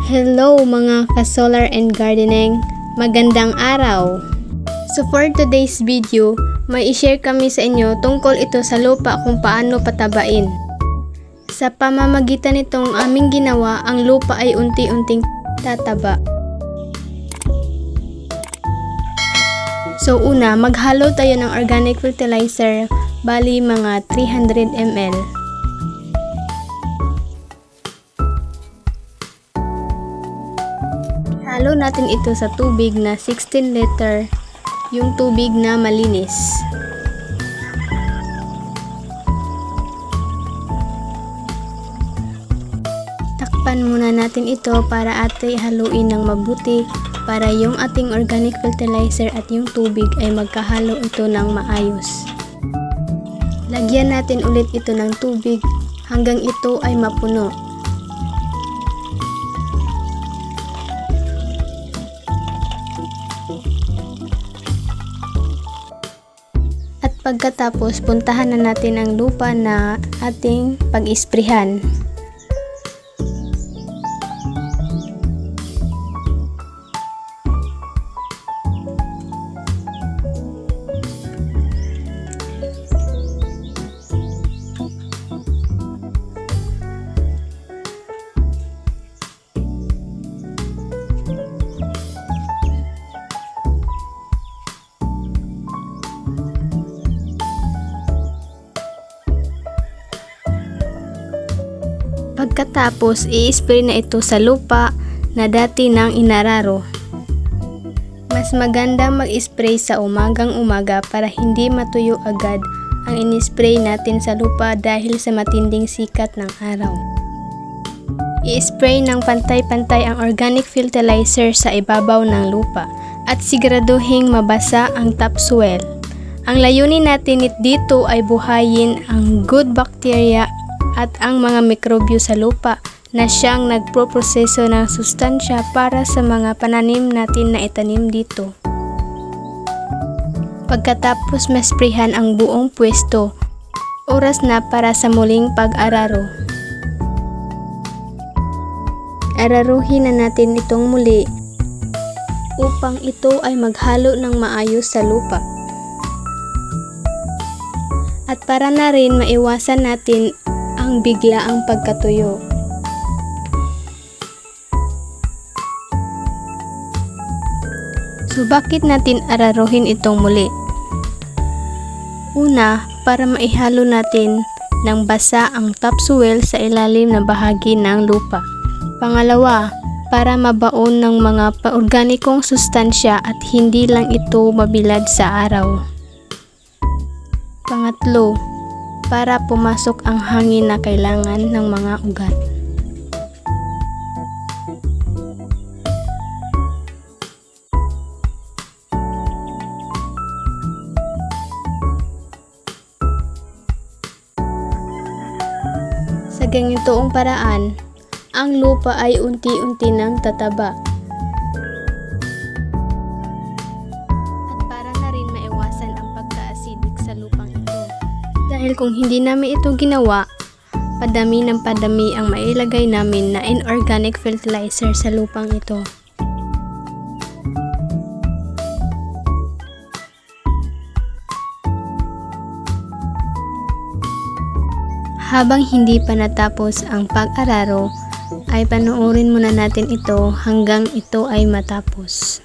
Hello mga ka-solar and gardening, magandang araw! So for today's video, may i-share kami sa inyo tungkol ito sa lupa kung paano patabain. Sa pamamagitan nitong aming ginawa, ang lupa ay unti-unting tataba. So una, maghalo tayo ng organic fertilizer, bali mga 300 ml. Halo natin ito sa tubig na 16 liter, yung tubig na malinis. Takpan muna natin ito para ating haluin ng mabuti para yung ating organic fertilizer at yung tubig ay magkahalo ito ng maayos. Lagyan natin ulit ito ng tubig hanggang ito ay mapuno. At pagkatapos, puntahan na natin ang lupa na ating pag-isprehan. Pagkatapos, i-spray na ito sa lupa na dati nang inararo. Mas maganda mag-spray sa umagang-umaga para hindi matuyo agad ang in-spray natin sa lupa dahil sa matinding sikat ng araw. I-spray ng pantay-pantay ang organic fertilizer sa ibabaw ng lupa at siguraduhing mabasa ang topsoil. Ang layunin natin dito ay buhayin ang good bacteria at ang mga mikrobyo sa lupa na siyang nagproproseso ng sustansya para sa mga pananim natin na itanim dito. Pagkatapos masprayhan ang buong pwesto, oras na para sa muling pag-araro. Araruhin na natin itong muli upang ito ay maghalo ng maayos sa lupa. At para na rin maiwasan natin ang biglaang pagkatuyo. So bakit natin araruhin itong muli? Una, para maihalo natin ng basa ang topsoil sa ilalim na bahagi ng lupa. Pangalawa, para mabaon ng mga organikong sustansya at hindi lang ito mabilad sa araw. Pangatlo, para pumasok ang hangin na kailangan ng mga ugat. Sa ganitong paraan, ang lupa ay unti-unti nang tataba. Dahil kung hindi namin ito ginawa, padami ng padami ang mailagay namin na inorganic fertilizer sa lupang ito. Habang hindi pa natapos ang pag-araro, ay panoorin muna natin ito hanggang ito ay matapos.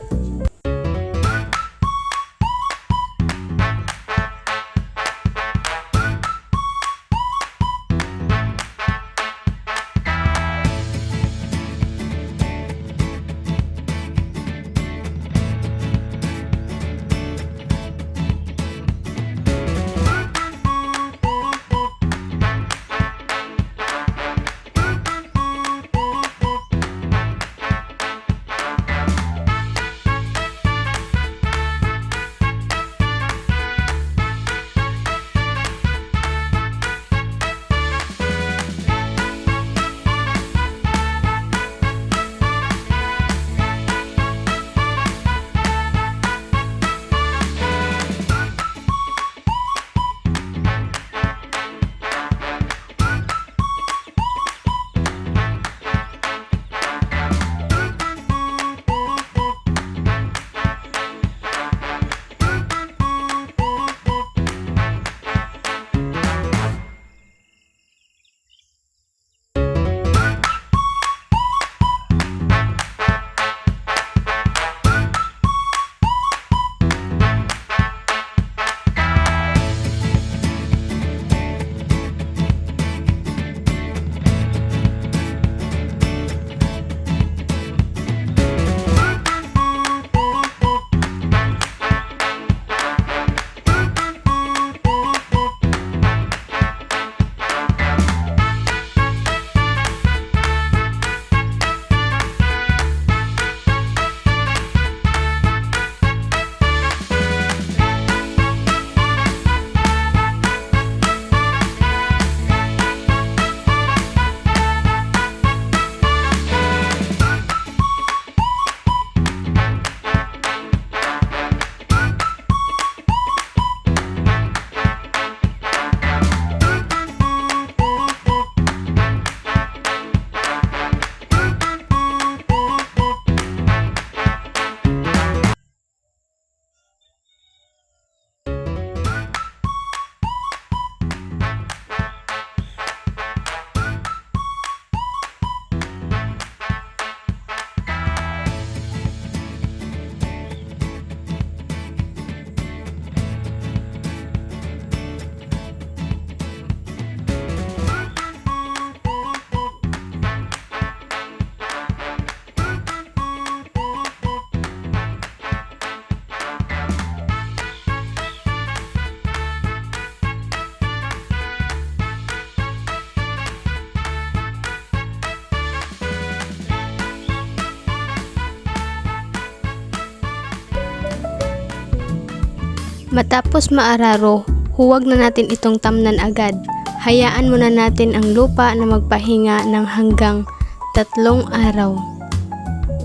Matapos maararo, huwag na natin itong tamnan agad. Hayaan muna natin ang lupa na magpahinga ng hanggang 3 araw.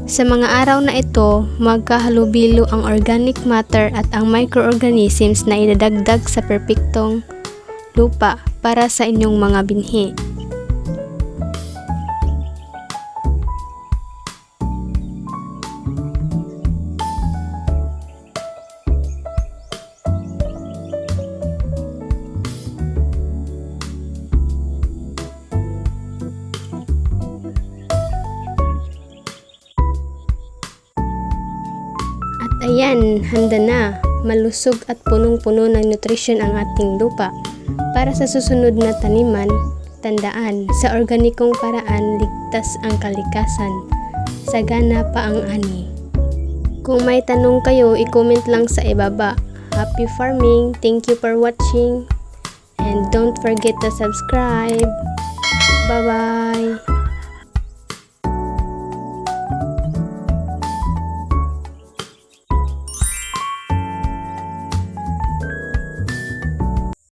Sa mga araw na ito, magkahalubilo ang organic matter at ang microorganisms na idadagdag sa perpektong lupa para sa inyong mga binhi. At ayan, handa na. Malusog at punong-puno ng nutrisyon ang ating lupa. Para sa susunod na taniman, tandaan, sa organikong paraan, ligtas ang kalikasan. Sagana pa ang ani. Kung may tanong kayo, i-comment lang sa ibaba. Happy farming! Thank you for watching. And don't forget to subscribe. Bye-bye!